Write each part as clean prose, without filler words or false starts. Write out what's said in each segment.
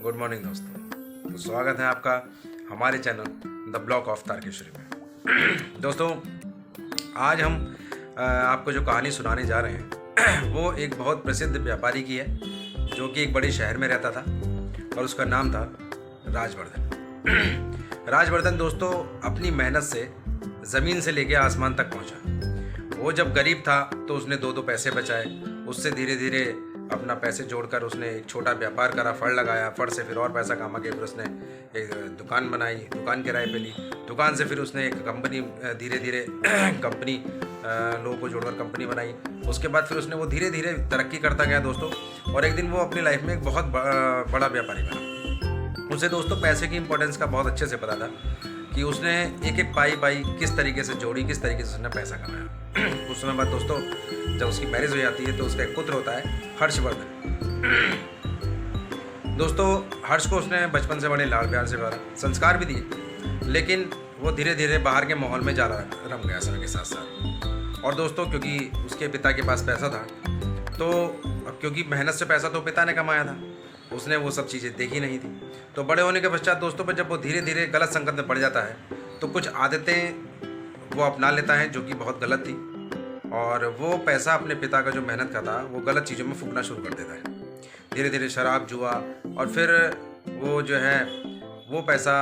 Good morning दोस्तों। तो स्वागत है आपका हमारे channel the block of Tarkeshwari में। दोस्तों, आज हम आपको जो कहानी सुनाने जा रहे हैं वो एक बहुत प्रसिद्ध व्यापारी की है, जो कि एक बड़े शहर में रहता था और उसका नाम था राजवर्धन। राजवर्धन दोस्तों अपनी मेहनत से ज़मीन से लेके आसमान तक पहुंचा। वो जब गरीब था तो उसने दो पैसे बचाए, उससे धीरे धीरे अपना पैसे जोड़कर उसने एक छोटा व्यापार करा, फड़ लगाया, फड़ से फिर और पैसा कमा के फिर उसने एक दुकान बनाई, दुकान किराए पे ली, दुकान से फिर उसने एक कंपनी धीरे धीरे कंपनी लोगों को जोड़कर कंपनी बनाई। उसके बाद फिर उसने वो धीरे धीरे तरक्की करता गया दोस्तों, और एक दिन वो अपनी लाइफ में एक बहुत बड़ा व्यापारी बना। उसे दोस्तों पैसे की इंपॉर्टेंस का बहुत अच्छे से पता था कि उसने एक एक पाई किस तरीके से जोड़ी, किस तरीके से उसने पैसा कमाया। उस समय बाद दोस्तों जब उसकी मैरिज हो जाती है तो उसका एक पुत्र होता है हर्षवर्धन। दोस्तों हर्ष को उसने बचपन से बड़े लाड़ प्यार से पाला, संस्कार भी दिए, लेकिन वो धीरे धीरे बाहर के माहौल में ज़्यादा रम गया समय के साथ साथ। और दोस्तों क्योंकि उसके पिता के पास पैसा था, तो क्योंकि मेहनत से पैसा तो पिता ने कमाया था, उसने वो सब चीज़ें देखी नहीं थी। तो बड़े होने के पश्चात दोस्तों पर जब वो धीरे धीरे गलत संगत में पड़ जाता है तो कुछ आदतें वो अपना लेता है जो कि बहुत गलत थी, और वो पैसा अपने पिता का जो मेहनत का था वो गलत चीज़ों में फूकना शुरू कर देता है। धीरे धीरे शराब, जुआ, और फिर वो जो है वो पैसा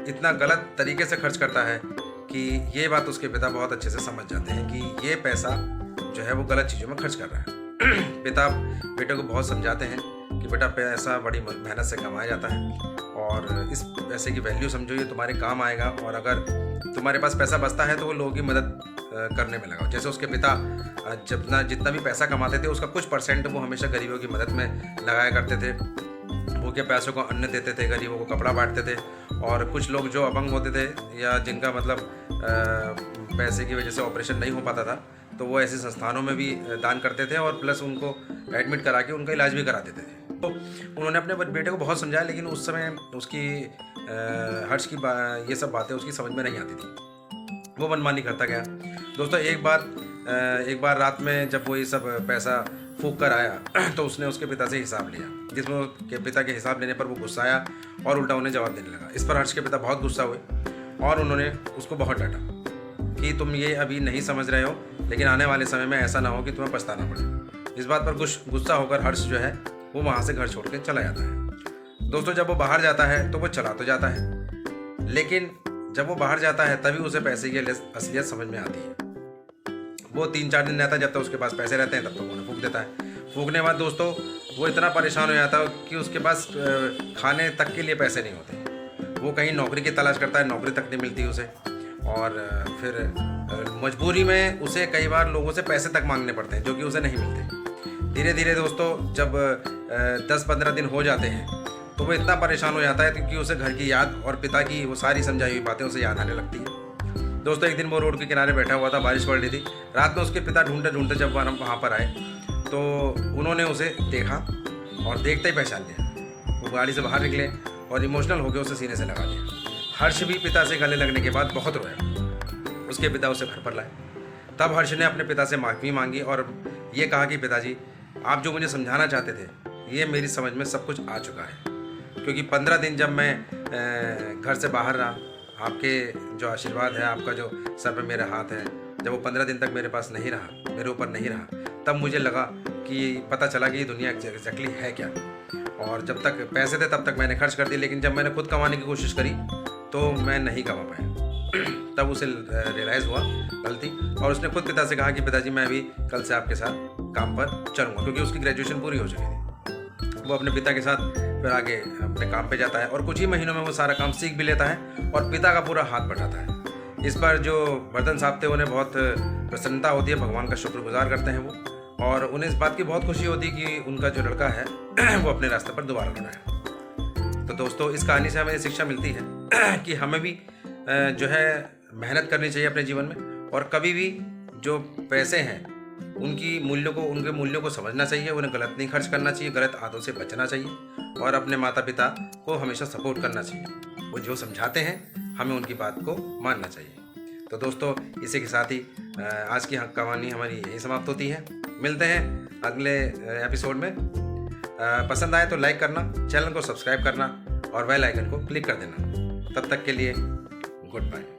इतना गलत तरीके से खर्च करता है कि ये बात उसके पिता बहुत अच्छे से समझ जाते हैं कि ये पैसा जो है वो गलत चीज़ों में खर्च कर रहा है। पिता बेटे को बहुत समझाते हैं कि बेटा पैसा बड़ी मेहनत से कमाया जाता है और इस पैसे की वैल्यू समझो, ये तुम्हारे काम आएगा, और अगर तुम्हारे पास पैसा बचता है तो वो लोगों की मदद करने में लगाओ। जैसे उसके पिता जितना भी पैसा कमाते थे उसका कुछ परसेंट वो हमेशा गरीबों की मदद में लगाया करते थे। वो के पैसों को अन्न देते थे, गरीबों को कपड़ा बांटते थे, और कुछ लोग जो अपंग होते थे या जिनका मतलब पैसे की वजह से ऑपरेशन नहीं हो पाता था तो वो ऐसे संस्थानों में भी दान करते थे, और प्लस उनको एडमिट करा के उनका इलाज भी कराते थे। तो उन्होंने अपने बेटे को बहुत समझाया, लेकिन उस समय उसकी हर्ष की ये सब बातें उसकी समझ में नहीं आती थी। वो मनमानी करता गया। दोस्तों एक बार रात में जब वो ये सब पैसा फूंक कर आया तो उसने उसके पिता से हिसाब लिया, जिसमें उसके पिता के हिसाब लेने पर वो गुस्साया और उल्टा उन्हें जवाब देने लगा। इस पर हर्ष के पिता बहुत गुस्सा हुए और उन्होंने उसको बहुत डांटा कि तुम ये अभी नहीं समझ रहे हो, लेकिन आने वाले समय में ऐसा ना हो कि तुम्हें पछताना पड़े। इस बात पर गुस्सा होकर हर्ष जो है वो वहाँ से घर छोड़ के चला जाता है। दोस्तों जब वो बाहर जाता है तो वो चला तो जाता है, लेकिन जब वो बाहर जाता है तभी उसे पैसे की असलियत समझ में आती है। वो 3-4 दिन रहता है, जब तक उसके पास पैसे रहते हैं तब तक उन्हें फूंक देता है। फूंकने के बाद दोस्तों वो इतना परेशान हो जाता है कि उसके पास खाने तक के लिए पैसे नहीं होते। वो कहीं नौकरी की तलाश करता है, नौकरी तक नहीं मिलती उसे, और फिर मजबूरी में उसे कई बार लोगों से पैसे तक मांगने पड़ते हैं जो कि उसे नहीं मिलते। धीरे धीरे दोस्तों जब 10-15 दिन हो जाते हैं तो वो इतना परेशान हो जाता है क्योंकि उसे घर की याद और पिता की वो सारी समझाई हुई बातें उसे याद आने लगती है। दोस्तों एक दिन वो रोड के किनारे बैठा हुआ था, बारिश पड़ रही थी। रात में उसके पिता ढूंढते जब वहाँ पर आए तो उन्होंने उसे देखा और देखते ही पहचान लिया। वो गाड़ी से बाहर निकले और इमोशनल होकर उसे सीने से लगा लिया। हर्ष भी पिता से गले लगने के बाद बहुत रोया। उसके पिता उसे घर पर लाए। तब हर्ष ने अपने पिता से माफ़ी मांगी और ये कहा कि पिताजी, आप जो मुझे समझाना चाहते थे ये मेरी समझ में सब कुछ आ चुका है, क्योंकि 15 दिन जब मैं घर से बाहर रहा, आपके जो आशीर्वाद है, आपका जो सर पे मेरा हाथ है, जब वो 15 दिन तक मेरे पास नहीं रहा, मेरे ऊपर नहीं रहा, तब मुझे लगा कि पता चला कि ये दुनिया एग्जैक्टली है क्या। और जब तक पैसे थे तब तक मैंने खर्च कर दिए, लेकिन जब मैंने खुद कमाने की कोशिश करी तो मैं नहीं कमा पाया। तब उसे रियलाइज़ हुआ गलती, और उसने खुद पिता से कहा कि पिताजी मैं अभी कल से आपके साथ काम पर चलूँगा, क्योंकि उसकी ग्रेजुएशन पूरी हो चुकी थी। वो अपने पिता के साथ फिर आगे अपने काम पे जाता है और कुछ ही महीनों में वो सारा काम सीख भी लेता है और पिता का पूरा हाथ बढ़ाता है। इस पर जो वर्धन साहब थे उन्हें बहुत प्रसन्नता होती है, भगवान का शुक्रगुजार करते हैं वो, और उन्हें इस बात की बहुत खुशी होती है कि उनका जो लड़का है वो अपने रास्ते पर दोबारा लौटा है। तो दोस्तों इस कहानी से हमें शिक्षा मिलती है कि हमें भी जो है मेहनत करनी चाहिए अपने जीवन में, और कभी भी जो पैसे हैं उनके मूल्यों को समझना चाहिए, उन्हें गलत नहीं खर्च करना चाहिए, गलत आदतों से बचना चाहिए, और अपने माता पिता को हमेशा सपोर्ट करना चाहिए। वो जो समझाते हैं हमें उनकी बात को मानना चाहिए। तो दोस्तों इसी के साथ ही आज की कहानी हमारी यही समाप्त होती है। मिलते हैं अगले एपिसोड में। पसंद आए तो लाइक करना, चैनल को सब्सक्राइब करना और बेल आइकन को क्लिक कर देना। तब तक के लिए गुड बाय।